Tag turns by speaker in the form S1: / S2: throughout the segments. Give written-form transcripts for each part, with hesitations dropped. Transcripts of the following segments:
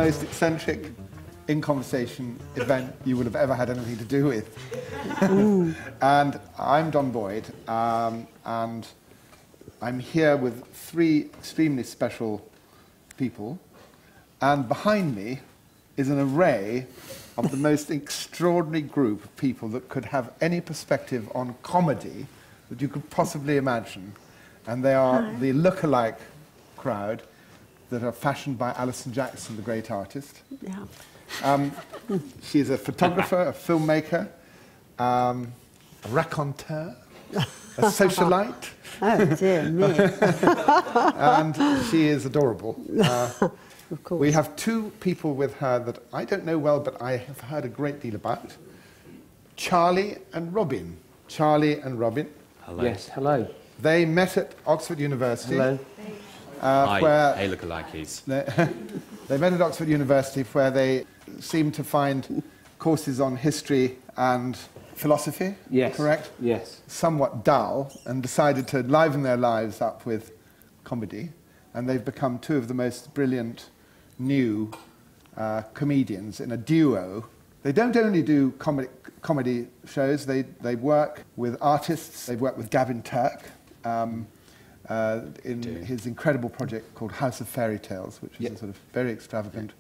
S1: most eccentric in-conversation event you would have ever had anything to do with. And I'm Don Boyd, and I'm here with three extremely special people, and behind me is an array of the most extraordinary group of people that could have any perspective on comedy that you could possibly imagine. And they are the lookalike crowd that are fashioned by Alison Jackson, the great artist.
S2: Yeah.
S1: She's a photographer, a filmmaker, a raconteur, a socialite.
S2: Oh, dear me.
S1: And she is adorable.
S2: Of course.
S1: We have two people with her that I don't know well, but I have heard a great deal about. Charlie and Robin. Charlie and Robin.
S3: Hello.
S4: Yes, hello.
S1: They met at Oxford University.
S4: Hello.
S3: Hey, lookalikes.
S1: They met at Oxford University, where they seemed to find courses on history and philosophy,
S4: Yes.
S1: correct?
S4: Yes.
S1: Somewhat dull, and decided to liven their lives up with comedy. And they've become two of the most brilliant new comedians in a duo. They don't only do comedy shows, they work with artists. They've worked with Gavin Turk in his incredible project called House of Fairy Tales, which is a sort of very extravagant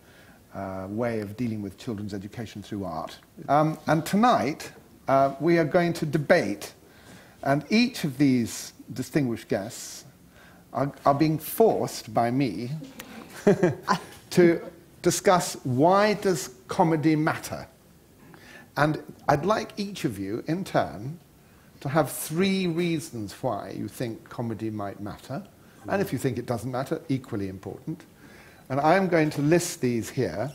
S1: way of dealing with children's education through art. And tonight, we are going to debate, and each of these distinguished guests are being forced by me to discuss why does comedy matter. And I'd like each of you, in turn, to have three reasons why you think comedy might matter. And if you think it doesn't matter, equally important. And I'm going to list these here.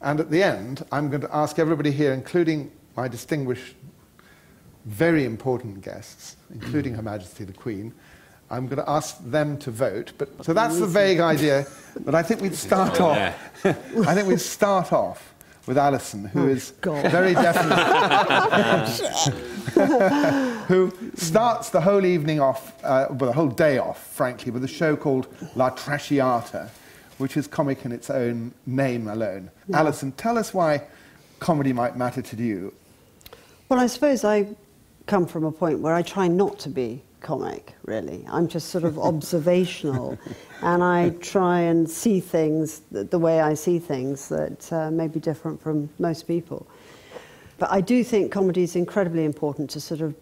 S1: And at the end, I'm going to ask everybody here, including my distinguished, very important guests, including Her Majesty the Queen, I'm going to ask them to vote. So that's the vague idea. But I think we'd start off. I think we'd start off with Alison, who is very definitely who starts the whole evening off, well, the whole day off, frankly, with a show called La Trashiata, which is comic in its own name alone. Yeah. Alison, tell us why comedy might matter to you.
S2: Well, I suppose I come from a point where I try not to be comic, really. I'm just sort of observational, and I try and see things the way I see things that may be different from most people. But I do think comedy is incredibly important to sort of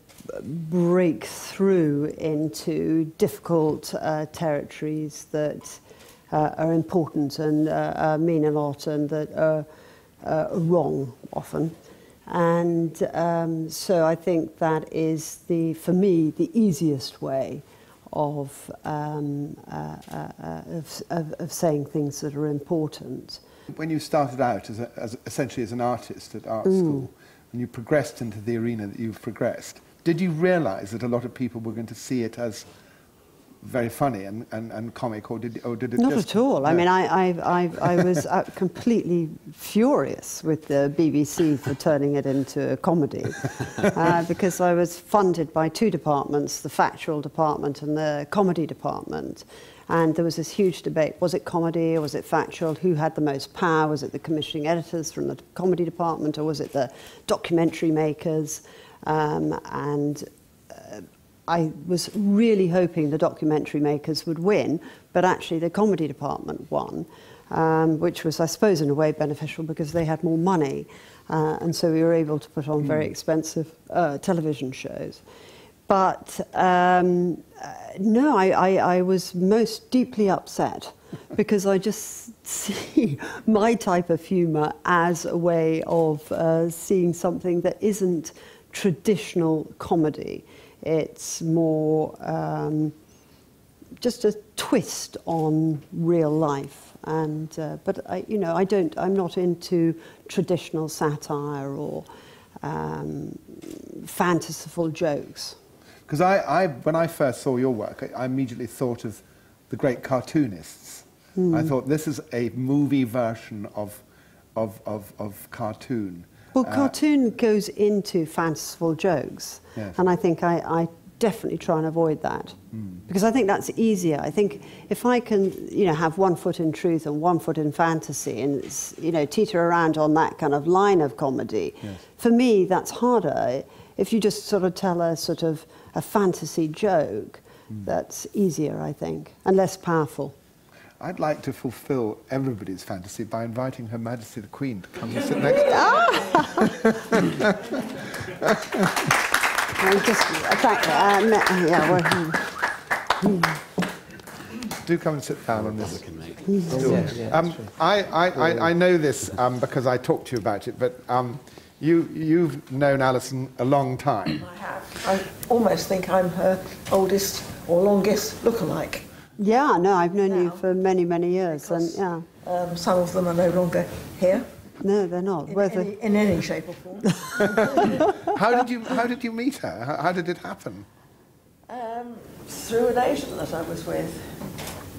S2: break through into difficult territories that are important and mean a lot and that are wrong often. And so I think that is, for me, the easiest way of saying things that are important.
S1: When you started out essentially as an artist at art school, and you progressed into the arena that you've progressed, did you realise that a lot of people were going to see it as very funny and comic, or did it
S2: Not
S1: just...
S2: at all.
S1: No.
S2: I mean, I was completely furious with the BBC for turning it into a comedy, because I was funded by two departments, the factual department and the comedy department, and there was this huge debate. Was it comedy or was it factual? Who had the most power? Was it the commissioning editors from the comedy department, or was it the documentary makers? I was really hoping the documentary makers would win, but actually the comedy department won, which was, I suppose, in a way beneficial because they had more money, and so we were able to put on very expensive television shows. But no, I was most deeply upset because I just see my type of humour as a way of seeing something that isn't traditional comedy. It's more just a twist on real life, and but I'm not into traditional satire or fanciful jokes.
S1: Because when I first saw your work, I immediately thought of the great cartoonists. I thought this is a movie version of cartoon.
S2: Well, cartoon goes into fanciful jokes,
S1: yes.
S2: and I think I definitely try and avoid that. Because I think that's easier. I think if I can, you know, have one foot in truth and one foot in fantasy and, you know, teeter around on that kind of line of comedy, for me that's harder. If you just sort of tell a sort of a fantasy joke, that's easier, I think, and less powerful.
S1: I'd like to fulfil everybody's fantasy by inviting Her Majesty the Queen to come and sit next to me. Do come and sit down on this. I know this because I talked to you about it, but you've known Alison a long time.
S4: I have. I almost think I'm her oldest or longest lookalike.
S2: Yeah, no, I've known you for many, many years,
S4: Because,
S2: and yeah.
S4: Some of them are no longer here.
S2: No, they're not.
S4: In any shape or form.
S1: How did you meet her? How did it happen?
S4: Through an agent that I was with.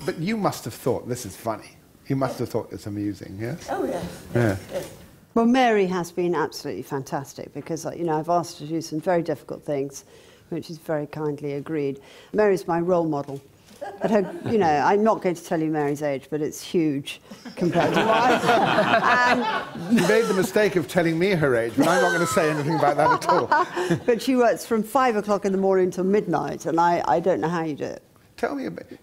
S1: But you must have thought this is funny. You must have thought it's amusing, yes?
S4: Oh yes.
S1: Yeah.
S4: Yes.
S2: Well, Mary has been absolutely fantastic because, you know, I've asked her to do some very difficult things, which she's very kindly agreed. Mary's my role model. But her, you know, I'm not going to tell you Mary's age, but it's huge compared to mine.
S1: She made the mistake of telling me her age, but I'm not going to say anything about that at all.
S2: But she works from 5 o'clock in the morning till midnight, and I don't know how you do it.
S1: Tell me a bit.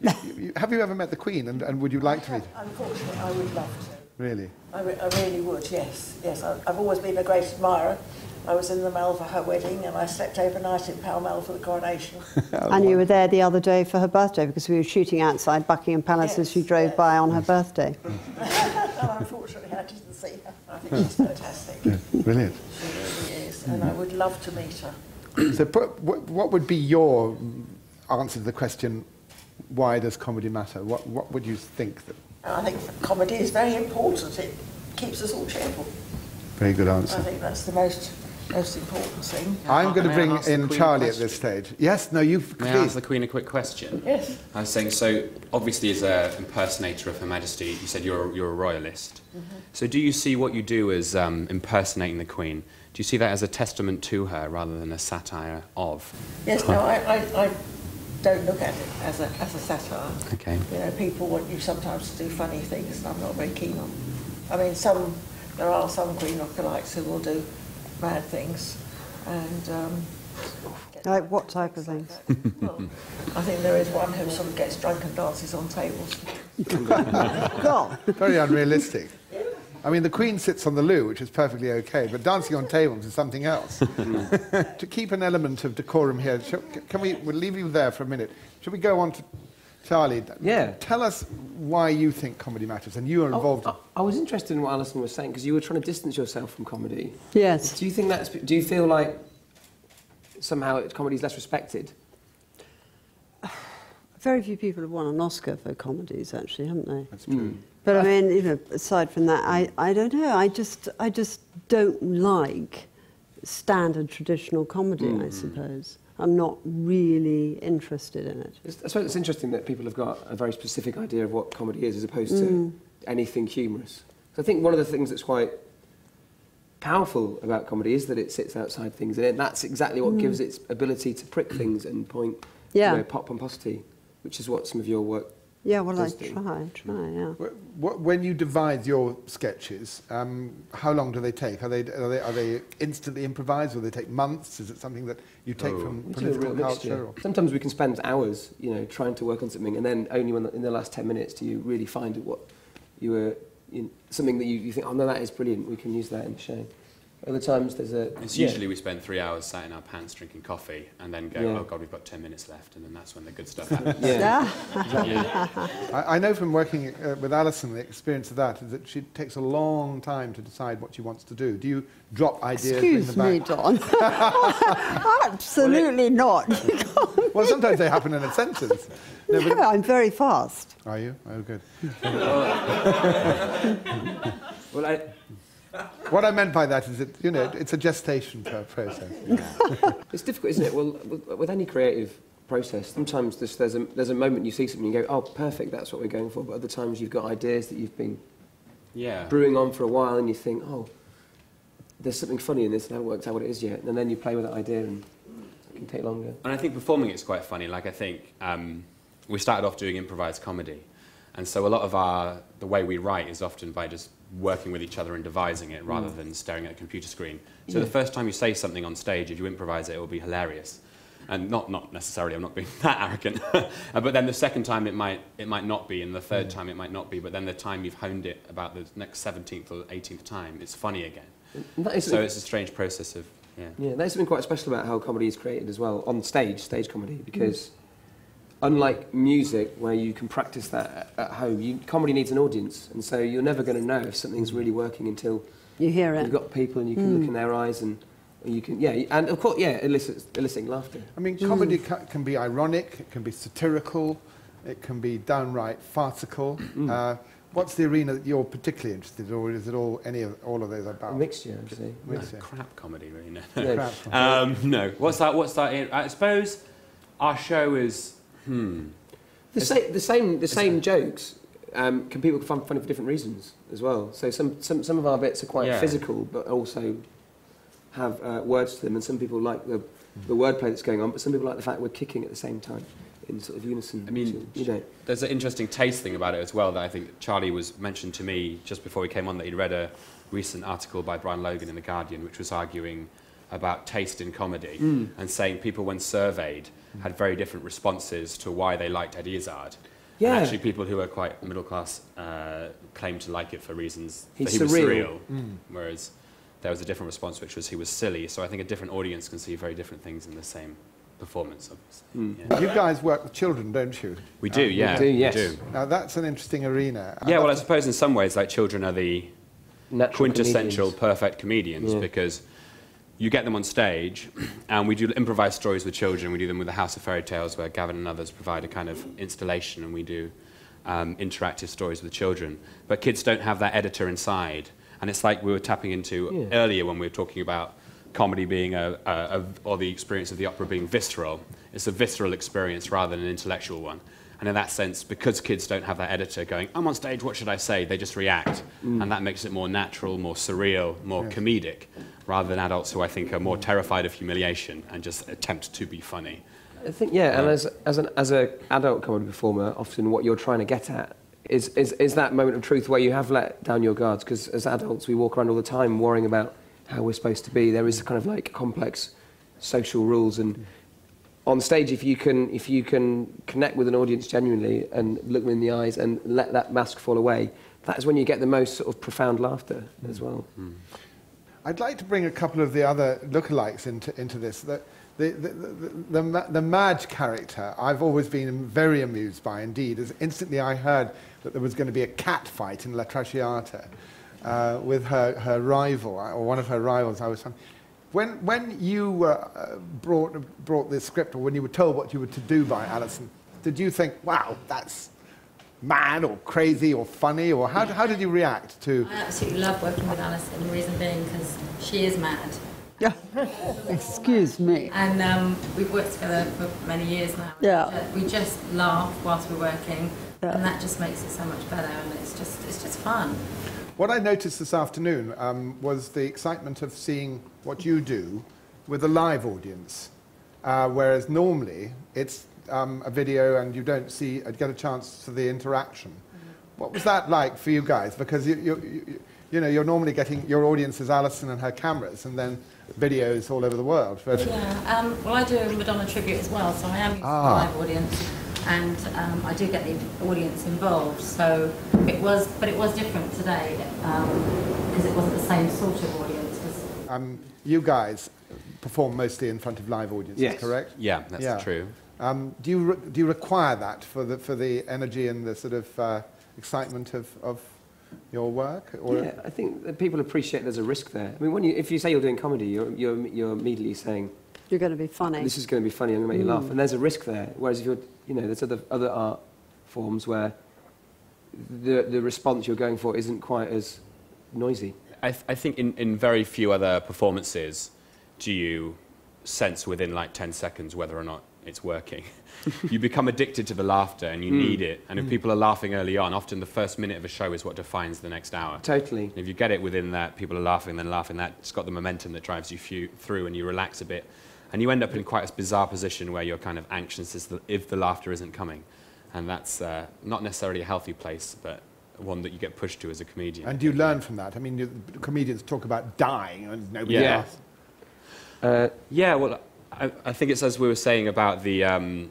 S1: Have you ever met the Queen, and would you like to meet her?
S4: Unfortunately, I would love to.
S1: Really?
S4: I really would, yes. Yes, I've always been a great admirer. I was in the Mall for her wedding and I slept overnight in Pall Mall for the coronation.
S2: And you were there the other day for her birthday because we were shooting outside Buckingham Palace as she drove by on her birthday.
S4: Well, unfortunately, I didn't see her. I think she's fantastic.
S1: Yeah, brilliant.
S4: She really is, and I would love to meet her.
S1: So what would be your answer to the question, why does comedy matter? What would you think?
S4: I think comedy is very important. It keeps us all cheerful.
S1: Very good answer.
S4: I think that's the most important thing.
S1: I'm going to bring in Charlie at this stage. Yes, no, you please.
S3: May I ask the Queen a quick question?
S4: Yes.
S3: I was saying, so obviously as an impersonator of Her Majesty, you said you're a royalist. So do you see what you do as impersonating the Queen? Do you see that as a testament to her rather than a satire of?
S4: Yes, no, I don't look at it as a satire.
S3: Okay.
S4: You know, people want you sometimes to do funny things, and I'm not very keen on. I mean, there are some Queen lookalikes who will do bad things, and
S2: Like what type of things?
S4: Well, I think there is one who sort of gets drunk and dances on tables.
S2: God.
S1: Very unrealistic. I mean, the Queen sits on the loo, which is perfectly okay, but dancing on tables is something else. To keep an element of decorum here, we'll leave you there for a minute. Shall we go on to Charlie?
S5: Yeah.
S1: Tell us why you think comedy matters, and you are involved.
S5: I was interested in what Alison was saying, because you were trying to distance yourself from comedy.
S2: Yes.
S5: Do you feel like somehow comedy is less respected?
S2: Very few people have won an Oscar for comedies, actually, haven't they?
S1: That's true.
S2: But I mean, you know, aside from that, I don't know. I just don't like standard traditional comedy, I suppose. I'm not really interested in it.
S5: I suppose it's interesting that people have got a very specific idea of what comedy is as opposed to anything humorous. So I think one of the things that's quite powerful about comedy is that it sits outside things, and that's exactly what gives its ability to prick things and point, you know, pop pomposity, which is what some of your work
S2: Yeah, well, I
S5: does do.
S2: try, yeah.
S1: When you devise your sketches, how long do they take? Are they instantly improvised, or they take months? Is it something that you take from political culture? Or?
S5: Sometimes we can spend hours, you know, trying to work on something, and then only in the last 10 minutes do you really find what you were, something that you think, oh no, that is brilliant, we can use that in the show. Other times there's
S3: It's usually we spend 3 hours sat in our pants drinking coffee and then go, oh God, we've got 10 minutes left, and then that's when the good stuff happens.
S1: I know from working with Alison, the experience of that is that she takes a long time to decide what she wants to do. Do you drop ideas in the back?
S2: Excuse me, Don. Absolutely not.
S1: Well, sometimes they happen in a sentence.
S2: No, I'm very fast.
S1: Are you? Oh, good.
S5: Well,
S1: what I meant by that is that, you know, it's a gestation process.
S5: it's difficult, isn't it? Well, with any creative process, sometimes there's a moment you see something and you go, oh, perfect, that's what we're going for. But other times you've got ideas that you've been brewing on for a while, and you think, oh, there's something funny in this, and I haven't worked out what it is yet. And then you play with that idea, and can take longer.
S3: And I think performing it's quite funny. Like I think we started off doing improvised comedy, and so a lot of the way we write is often by just working with each other and devising it rather than staring at a computer screen. So the first time you say something on stage, if you improvise it, it will be hilarious. And not necessarily, I'm not being that arrogant, but then the second time it might not be, and the third time it might not be, but then the time you've honed it about the next 17th or 18th time, it's funny again. So it's a strange process of,
S5: Yeah, there's something quite special about how comedy is created as well, on stage comedy, because unlike music, where you can practice that at home, comedy needs an audience, and so you're never going to know if something's really working until
S2: you hear it.
S5: You've got people and you can look in their eyes and you can, and of course, eliciting laughter.
S1: I mean, comedy can be ironic, it can be satirical, it can be downright farcical. What's the arena that you're particularly interested in, or is it all of those about?
S5: A mixture, actually.
S3: Crap comedy, really. No.
S5: No.
S3: No. What's that? I suppose our show is
S5: the same jokes. Can people find funny for different reasons as well? So some of our bits are quite physical, but also have words to them, and some people like the wordplay that's going on, but some people like the fact we're kicking at the same time in sort of unison.
S3: I mean, there's an interesting taste thing about it as well that I think Charlie mentioned to me just before we came on, that he'd read a recent article by Brian Logan in The Guardian, which was arguing about taste in comedy and saying people, when surveyed, had very different responses to why they liked Eddie Izzard.
S5: Yeah.
S3: And actually, people who are quite middle class claimed to like it for reasons that
S5: He's
S3: he was
S5: surreal.
S3: whereas there was a different response, which was he was silly. So I think a different audience can see very different things in the same performance, obviously. Yeah.
S1: You guys work with children, don't you?
S3: We do, yeah.
S5: We do, yes.
S3: We do.
S1: Now, that's an interesting arena.
S3: Yeah, well, I suppose in some ways, like, children are the
S5: Natural
S3: quintessential
S5: comedians.
S3: perfect comedians, because you get them on stage, and we do improvised stories with children. We do them with the House of Fairy Tales, where Gavin and others provide a kind of installation, and we do interactive stories with children. But kids don't have that editor inside. And it's like we were tapping into earlier when we were talking about comedy being or the experience of the opera being visceral. It's a visceral experience rather than an intellectual one. And in that sense, because kids don't have that editor going, I'm on stage, what should I say? They just react. And that makes it more natural, more surreal, more comedic, rather than adults who I think are more terrified of humiliation and just attempt to be funny.
S5: I think, and as an adult comedy performer, often what you're trying to get at is that moment of truth where you have let down your guards, because as adults we walk around all the time worrying about how we're supposed to be. There is kind of like complex social rules, and on stage, if you can connect with an audience genuinely and look them in the eyes and let that mask fall away, that is when you get the most sort of profound laughter as well.
S1: I'd like to bring a couple of the other lookalikes into this. The Madge character, I've always been very amused by, indeed, as instantly I heard that there was going to be a cat fight in La Trashiata with her rival, or one of her rivals. I was when you brought this script, or when you were told what you were to do by Alison, did you think, wow, that's mad or crazy or funny, or how did you react to?
S6: I absolutely love working with Alison, the reason being because she is mad.
S2: Yeah. Excuse me.
S6: And we've worked together for many years now.
S2: Yeah.
S6: We just laugh whilst we're working, and that just makes it so much better, and it's just fun.
S1: What I noticed this afternoon was the excitement of seeing what you do with a live audience, whereas normally it's a video and you don't get a chance to the interaction. What was that like for you guys? Because you're normally getting your audience is Alison and her cameras, and then videos all over the world. But
S6: well, I do a Madonna tribute as well, so I am using the live audience, and I do get the audience involved. So it was different today because it wasn't the same sort of audience.
S1: You guys perform mostly in front of live audiences, correct?
S3: Yeah, that's true.
S1: Do you require that for the energy and the sort of excitement of your work? Or?
S5: Yeah, I think that people appreciate there's a risk there. I mean, if you say you're doing comedy, you're immediately saying
S2: you're going to be funny.
S5: This is going to be funny. I'm going to make you laugh, and there's a risk there. Whereas if there's other art forms where the response you're going for isn't quite as noisy.
S3: I think in very few other performances do you sense within like 10 seconds whether or not it's working. You become addicted to the laughter and you need it. And if people are laughing early on, often the first minute of a show is what defines the next hour.
S5: Totally.
S3: And if you get it within that, people are laughing, then laughing, that's got the momentum that drives you through, and you relax a bit. And you end up in quite a bizarre position where you're kind of anxious if the laughter isn't coming. And that's not necessarily a healthy place, but one that you get pushed to as a comedian.
S1: And you learn from that. I mean, comedians talk about dying and nobody laughs.
S3: Yeah, well, I think it's as we were saying about the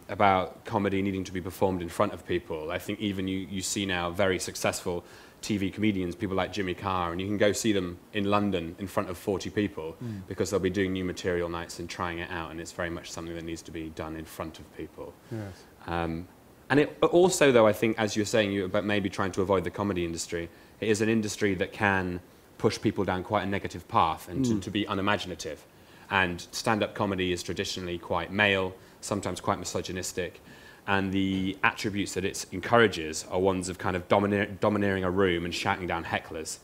S3: about comedy needing to be performed in front of people. I think even you see now very successful TV comedians, people like Jimmy Carr, and you can go see them in London in front of 40 people because they'll be doing new material nights and trying it out, and it's very much something that needs to be done in front of people.
S1: Yes.
S3: And it also, though, I think, as you're saying, about maybe trying to avoid the comedy industry, it is an industry that can push people down quite a negative path and to be unimaginative. And stand-up comedy is traditionally quite male, sometimes quite misogynistic, and the attributes that it encourages are ones of kind of domineering a room and shouting down hecklers.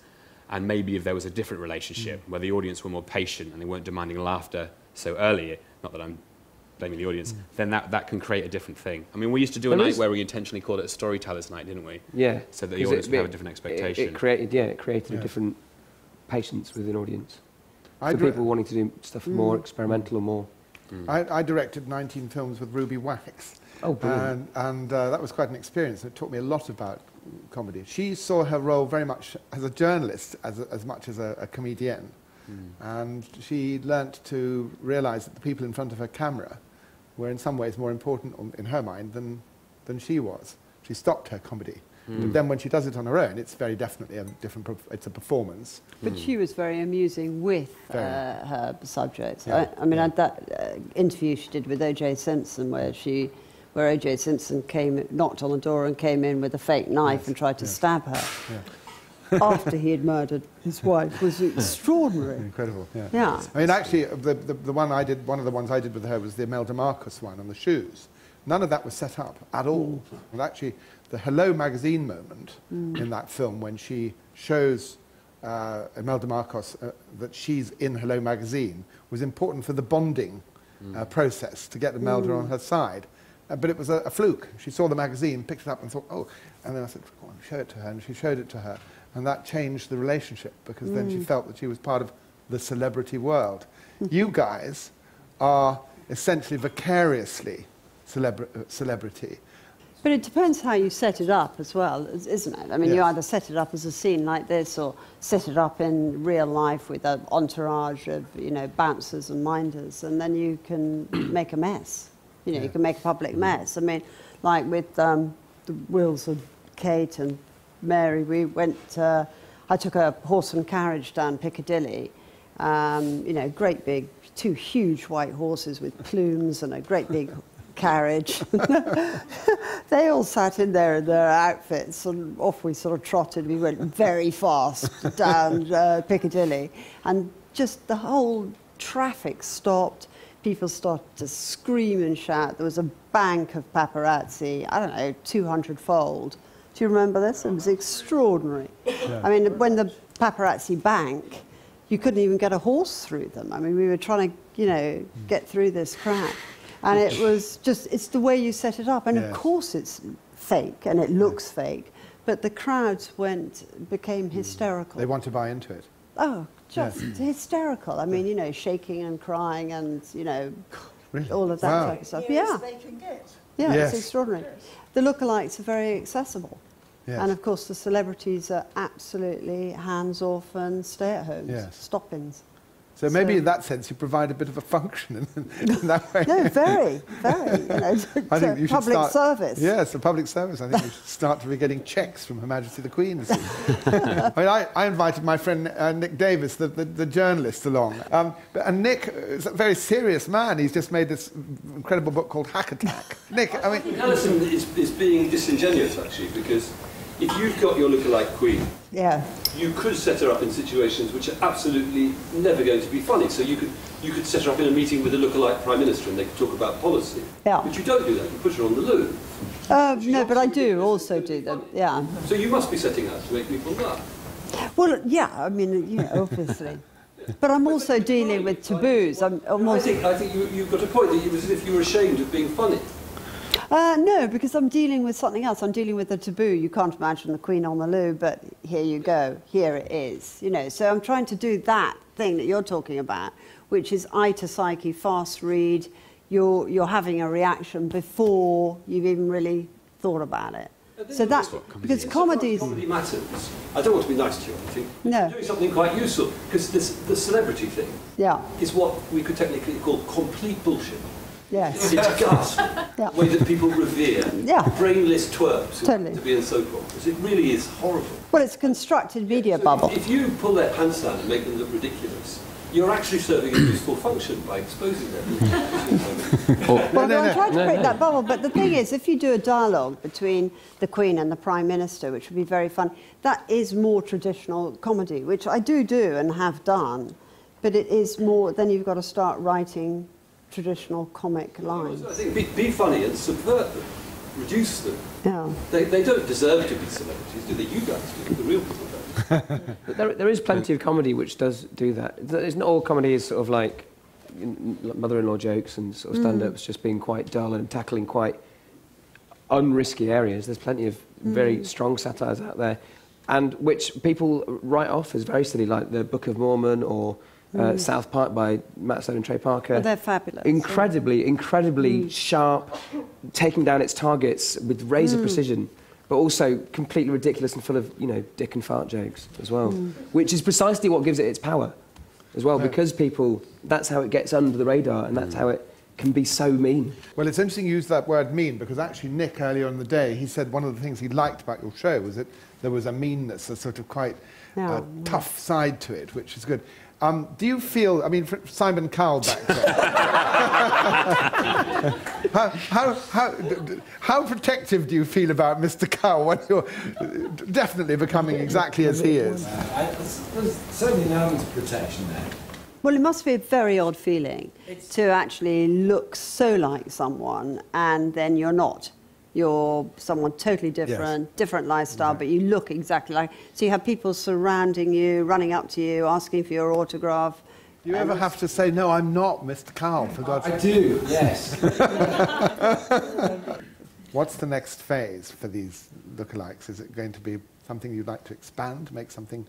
S3: And maybe if there was a different relationship where the audience were more patient and they weren't demanding laughter so early, not that I'm blaming the audience, then that can create a different thing. I mean, we used to do a night where we intentionally called it a storyteller's night, didn't we?
S5: Yeah.
S3: So that the audience would have a different expectation.
S5: It created a different patience with an audience. For people wanting to do stuff more experimental or more.
S1: I directed 19 films with Ruby Wax.
S5: Oh, brilliant.
S1: And that was quite an experience. It taught me a lot about comedy. She saw her role very much as a journalist as much as a comedian. And she learnt to realise that the people in front of her camera were in some ways more important in her mind than she was. She stopped her comedy. But then when she does it on her own, it's very definitely a different, it's a performance.
S2: But she was very amusing with her subjects. Yeah. I mean, that interview she did with O.J. Simpson, where O.J. Simpson knocked on the door and came in with a fake knife and tried to stab her after he had murdered his wife, was extraordinary.
S1: Incredible, yeah.
S2: Yeah.
S1: I mean, actually, the one I did, one of the ones I did with her was the Imelda Marcos one on the shoes. None of that was set up at all. And actually, the Hello magazine moment in that film, when she shows Imelda Marcos that she's in Hello magazine, was important for the bonding process to get Imelda on her side. But it was a fluke. She saw the magazine, picked it up and thought, oh, and then I said, go on, show it to her. And she showed it to her. And that changed the relationship, because then she felt that she was part of the celebrity world. You guys are essentially vicariously celebrity.
S2: But it depends how you set it up as well, isn't it? I mean, you either set it up as a scene like this, or set it up in real life with an entourage of, bouncers and minders, and then you can make a mess. You can make a public mess. I mean, like with the Wills and Kate and Mary, we went, I took a horse and carriage down Piccadilly, great big, two huge white horses with plumes and a great big carriage. They all sat in there in their outfits, and off we sort of trotted. We went very fast down Piccadilly, and just the whole traffic stopped. People started to scream and shout. There was a bank of paparazzi, I don't know, 200-fold. Do you remember this? It was extraordinary. Yeah. I mean, when the paparazzi bank, you couldn't even get a horse through them. I mean, we were trying to, get through this crowd. And it was just, it's the way you set it up. And of course it's fake, and it looks fake. But the crowds became hysterical.
S1: They want to buy into it.
S2: Oh, just hysterical. I mean, shaking and crying and,
S1: really?
S2: all of that type of stuff.
S4: Yeah. They can get.
S2: Yeah, it's extraordinary. Yes. The lookalikes are very accessible. Yes. And of course the celebrities are absolutely hands-off and stay-at-homes, stop-ins.
S1: So maybe in that sense you provide a bit of a function in that way.
S2: No, very, very.
S1: I think you should
S2: public service.
S1: Yes, a public service. I think you should start to be getting cheques from Her Majesty the Queen. I mean, I invited my friend Nick Davis, the journalist, along. And Nick is a very serious man. He's just made this incredible book called Hack Attack. Nick, I mean...
S7: Alison is being disingenuous, actually, because if you've got your lookalike queen, you could set her up in situations which are absolutely never going to be funny. So you could set her up in a meeting with a lookalike prime minister and they could talk about policy. Yeah. But you don't do that. You put her on the loo.
S2: No, but I do also do that. Yeah.
S7: So you must be setting out to make people laugh.
S2: Well, yeah. I mean, obviously. But I'm also dealing with taboos. I
S7: think you've got a point that it was as if you were ashamed of being funny.
S2: No, because I'm dealing with something else. I'm dealing with a taboo. You can't imagine the Queen on the loo, but here you go. Here it is. So I'm trying to do that thing that you're talking about, which is eye to psyche, fast read. You're having a reaction before you've even really thought about it. So that's because comedy
S7: matters. I don't want to be nice to you, I think.
S2: No.
S7: You're doing something quite useful, because the celebrity thing is what we could technically call complete bullshit.
S2: Yes.
S7: It's gas, the way that people revere brainless twerps to be in soap operas. It really is horrible.
S2: Well, it's a constructed media bubble.
S7: If you pull their pants down and make them look ridiculous, you're actually serving a useful function by exposing them.
S2: I'm trying to break that bubble, but the thing is, if you do a dialogue between the Queen and the Prime Minister, which would be very fun, that is more traditional comedy, which I do and have done, but it is more, then you've got to start writing traditional comic lines.
S7: I think be funny and subvert them, reduce them.
S2: Yeah.
S7: They don't deserve to be celebrities, do they? You guys do, the real people don't.
S5: But there is plenty of comedy which does do that. It's not all comedy is sort of like mother-in-law jokes and sort of stand-ups just being quite dull and tackling quite unrisky areas. There's plenty of very strong satires out there, and which people write off as very silly, like the Book of Mormon or South Park by Matt Stone and Trey Parker.
S2: Well, they're fabulous.
S5: Incredibly sharp, taking down its targets with razor precision, but also completely ridiculous and full of, you know, dick and fart jokes as well, which is precisely what gives it its power as well, because people, that's how it gets under the radar, and that's how it can be so mean.
S1: Well, it's interesting you use that word mean, because actually Nick, earlier in the day, he said one of the things he liked about your show was that there was a meanness, a sort of quite tough side to it, which is good. Do you feel, I mean, Simon Cowell back there, how protective do you feel about Mr. Cowell when you're definitely becoming exactly as he is?
S8: There's certainly an element of protection there.
S2: Well, it must be a very odd feeling to actually look so like someone and then you're not. You're someone totally different, different lifestyle, but you look exactly like... So you have people surrounding you, running up to you, asking for your autograph.
S1: Do you ever have to say, no, I'm not Mr. Cowell, for God's sake?
S8: I do, yes.
S1: What's the next phase for these lookalikes? Is it going to be something you'd like to expand, make something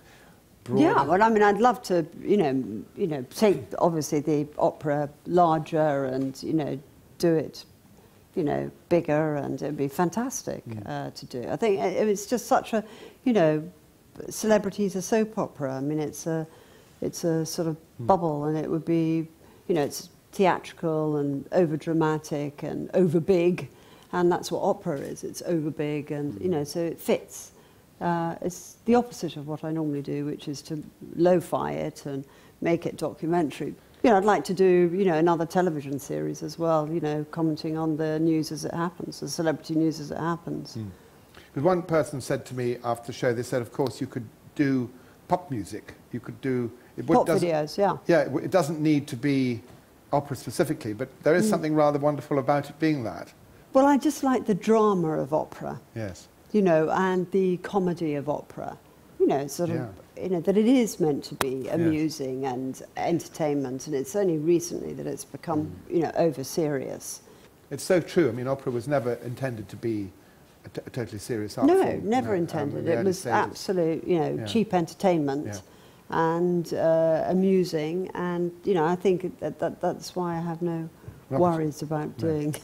S1: broader?
S2: Yeah, well, I mean, I'd love to, you know, take, obviously, the opera larger and, you know, do it, you know, bigger, and it'd be fantastic to do. I think it's just such a, you know, celebrity's a soap opera. I mean, it's a sort of bubble, and it would be, you know, it's theatrical and over-dramatic and over-big, and that's what opera is. It's over-big, and, you know, so it fits. It's the opposite of what I normally do, which is to lo-fi it and make it documentary. You know, I'd like to do, you know, another television series as well, you know, commenting on the news as it happens, the celebrity news as it happens.
S1: Because one person said to me after the show, they said, of course, you could do pop music. You could do...
S2: Pop videos, yeah.
S1: Yeah, it doesn't need to be opera specifically, but there is something rather wonderful about it being that.
S2: Well, I just like the drama of opera.
S1: Yes.
S2: You know, and the comedy of opera. You know, sort of... You know, that it is meant to be amusing and entertainment, and it's only recently that it's become, you know, over-serious.
S1: It's so true. I mean, opera was never intended to be a totally serious art
S2: form.
S1: No,
S2: never intended. It was absolute, you know, cheap entertainment and amusing, and, you know, I think that's why I have no worries about doing...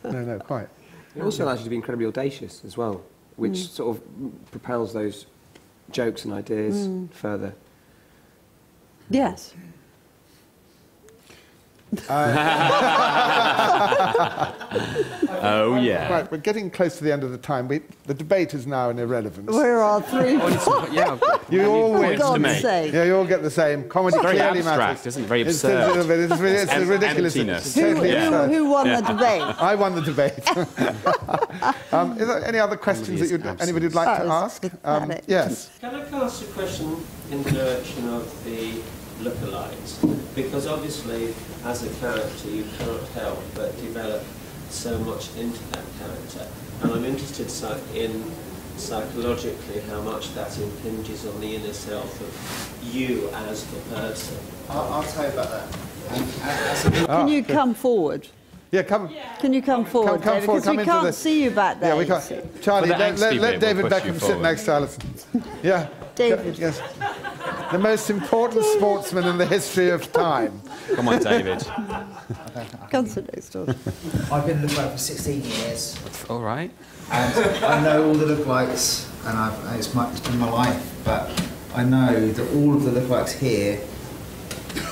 S1: No, quite.
S5: It also allows you to be incredibly audacious as well, which sort of propels those jokes and ideas further.
S2: Yes.
S3: Oh, yeah.
S1: Right, we're getting close to the end of the time. The debate is now an irrelevance.
S2: We're all three.
S1: You all win.
S2: For God's sake.
S1: Yeah, you all get the same. Comedy
S3: It's very
S1: clearly
S3: abstract,
S1: matters.
S3: isn't it? Very absurd.
S1: It's ridiculous.
S3: Emptiness.
S2: Who won the debate?
S1: I won the debate. Is there any other questions that anybody would like to ask? Yes.
S9: Can I ask a question in the direction of the lookalikes? Because obviously, as a character, you cannot help but develop so much into that character. And I'm interested in psychologically how much that impinges on the inner self of you as the person.
S8: I'll tell you about that.
S2: Can you come forward?
S1: Yeah, come.
S2: Can you come forward,
S1: Come
S2: David?
S1: forward.
S2: Because we can't see you back there.
S1: Yeah, we can't. Charlie, let David Beckham sit next to Alison. Yeah.
S2: David.
S1: Yes. the most important sportsman in the history of time.
S3: Come on, David.
S2: Concert next door.
S8: I've been a lookalike for 16 years.
S3: All right.
S8: And I know all the lookalikes, and it's been my life, but I know that all of the lookalikes here,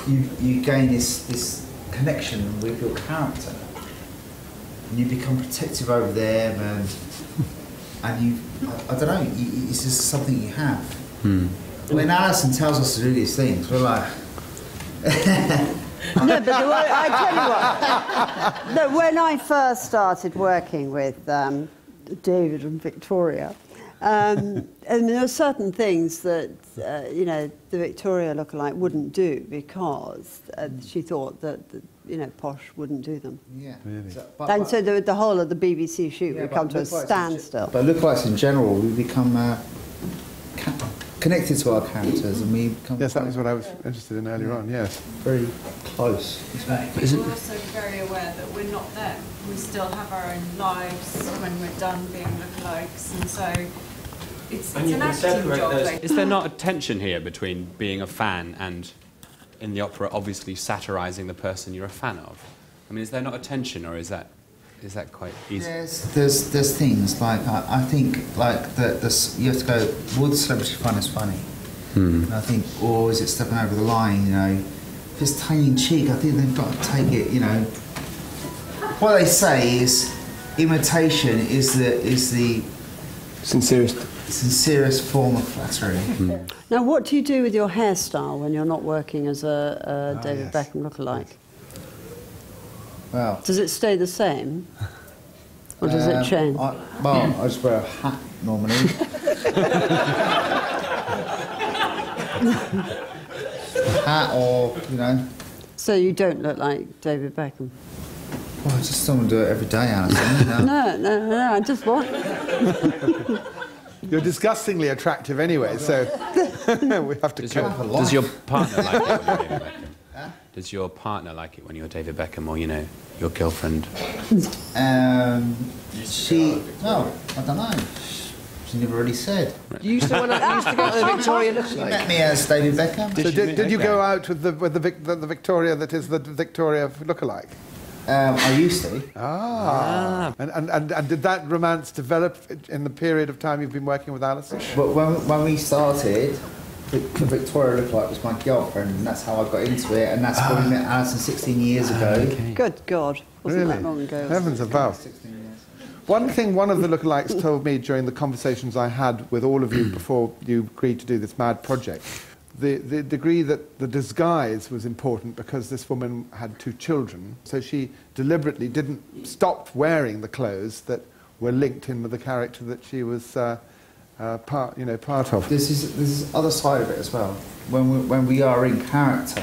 S8: you gain this connection with your character. And you become protective over them, and you, I don't know, it's just something you have. When Alison tells us to do these things, we're like...
S2: No, but I tell you what. No, when I first started working with David and Victoria, and there were certain things that you know, the Victoria lookalike wouldn't do because she thought that you know, Posh wouldn't do them.
S8: Yeah.
S1: Really?
S2: So the whole of the BBC shoot would come to a standstill.
S8: But lookalikes in general, we become connected to our characters, and we become...
S1: Yes, that was what I was interested in earlier on, yes.
S8: Very close.
S10: But we're also very aware that we're not them. We still have our own lives when we're done being lookalikes, and so it's an acting job.
S3: Is there not a tension here between being a fan and, in the opera, obviously satirising the person you're a fan of? I mean, is there not a tension, or is that quite easy?
S8: There's things like I think like you have to go, will the celebrity fun is funny? And I think, or is it stepping over the line? You know, if it's tongue in cheek, I think they've got to take it. You know, what they say is imitation is the sincerest form of flattery.
S2: Now, what do you do with your hairstyle when you're not working as a David Beckham lookalike?
S8: Well,
S2: does it stay the same, or does it change?
S8: I just wear a hat normally. A hat, or you know.
S2: So you don't look like David Beckham.
S8: Well, I just don't want to do it every day, Alison.
S2: No, I just want.
S1: You're disgustingly attractive anyway, so we have to cope.
S3: Does your partner like it when you're David Beckham? Does your partner like it when you're David Beckham, or, you know, your girlfriend?
S8: No, I don't know. She never really said.
S5: You used to go to the Victoria lookalike.
S8: She met me as David Beckham.
S1: So did you go out with the Victoria that is the Victoria lookalike?
S8: I used to.
S1: And did that romance develop in the period of time you've been working with Alison?
S8: But when we started, the Victoria lookalike was my girlfriend, and that's how I got into it, and that's when we met Alison 16 years ago.
S2: Okay. Good God, wasn't that long ago?
S1: Heavens above. 16 years. One thing one of the lookalikes told me during the conversations I had with all of you before you agreed to do this mad project, the degree that the disguise was important because this woman had 2 children, so she deliberately didn't stop wearing the clothes that were linked in with the character that she was part of.
S8: This is other side of it as well. When we are in character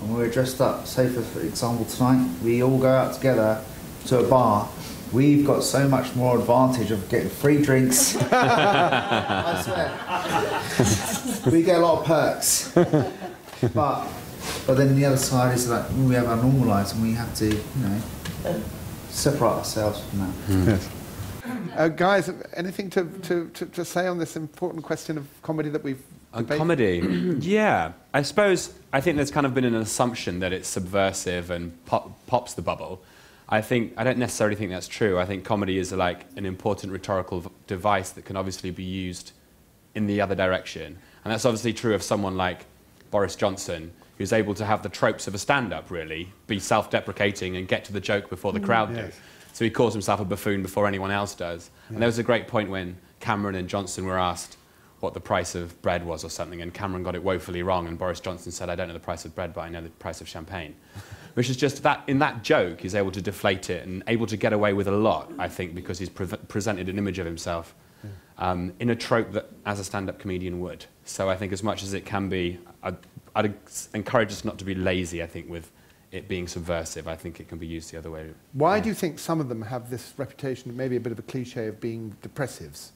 S8: and we're dressed up, say for example tonight, we all go out together to a bar. We've got so much more advantage of getting free drinks. I swear. We get a lot of perks. But then the other side is like we have our normal lives and we have to, you know, separate ourselves from that.
S1: Yes. Guys, anything to say on this important question of comedy that we've debated?
S3: Comedy? Yeah. I think there's kind of been an assumption that it's subversive and pops the bubble. I don't necessarily think that's true. I think comedy is like an important rhetorical device that can obviously be used in the other direction. And that's obviously true of someone like Boris Johnson, who's able to have the tropes of a stand-up, really, be self-deprecating and get to the joke before the crowd do. So he calls himself a buffoon before anyone else does. And there was a great point when Cameron and Johnson were asked what the price of bread was or something, and Cameron got it woefully wrong, and Boris Johnson said, I don't know the price of bread, but I know the price of champagne. Which is just that, in that joke, he's able to deflate it and able to get away with a lot, I think, because he's presented an image of himself in a trope that, as a stand-up comedian, would. So I think as much as it can be, I'd encourage us not to be lazy, I think, with it being subversive. I think it can be used the other way.
S1: Why do you think some of them have this reputation, maybe a bit of a cliche, of being depressives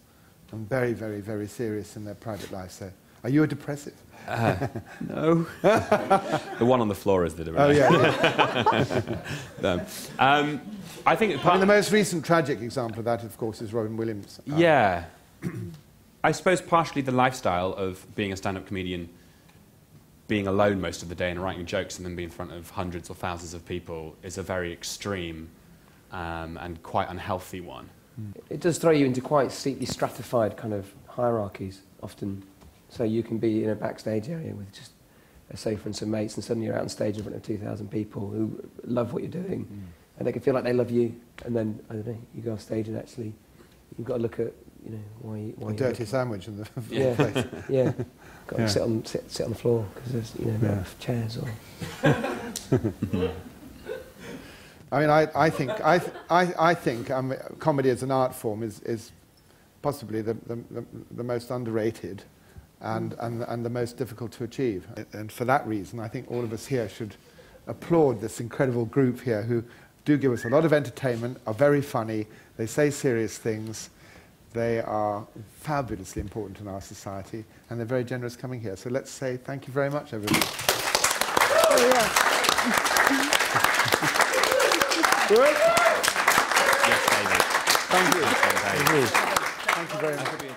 S1: and very, very, very serious in their private lives? So, are you a depressive?
S3: No. The one on the floor is the depressive.
S1: Oh, yeah.
S3: No. I think
S1: the most recent tragic example of that, of course, is Robin Williams.
S3: Yeah. I suppose partially the lifestyle of being a stand-up comedian, being alone most of the day and writing jokes and then being in front of hundreds or thousands of people is a very extreme and quite unhealthy one.
S5: It does throw you into quite steeply stratified kind of hierarchies often. So you can be in a backstage area with just a sofa and some mates, and suddenly you're out on stage in front of 2,000 people who love what you're doing, and they can feel like they love you. And then, I don't know, you go off stage and actually you've got to look at, you know, why
S1: a dirty sandwich in the
S5: place. Yeah, got to sit on the floor because there's, you know, not enough chairs or.
S1: I mean, I think comedy as an art form is possibly the most underrated and the most difficult to achieve. And for that reason, I think all of us here should applaud this incredible group here who do give us a lot of entertainment, are very funny, they say serious things, they are fabulously important in our society, and they're very generous coming here. So let's say thank you very much, everybody.
S2: Oh, yeah.
S3: Yes, David.
S1: Thank you.
S3: Thank you.
S1: Thank you very much.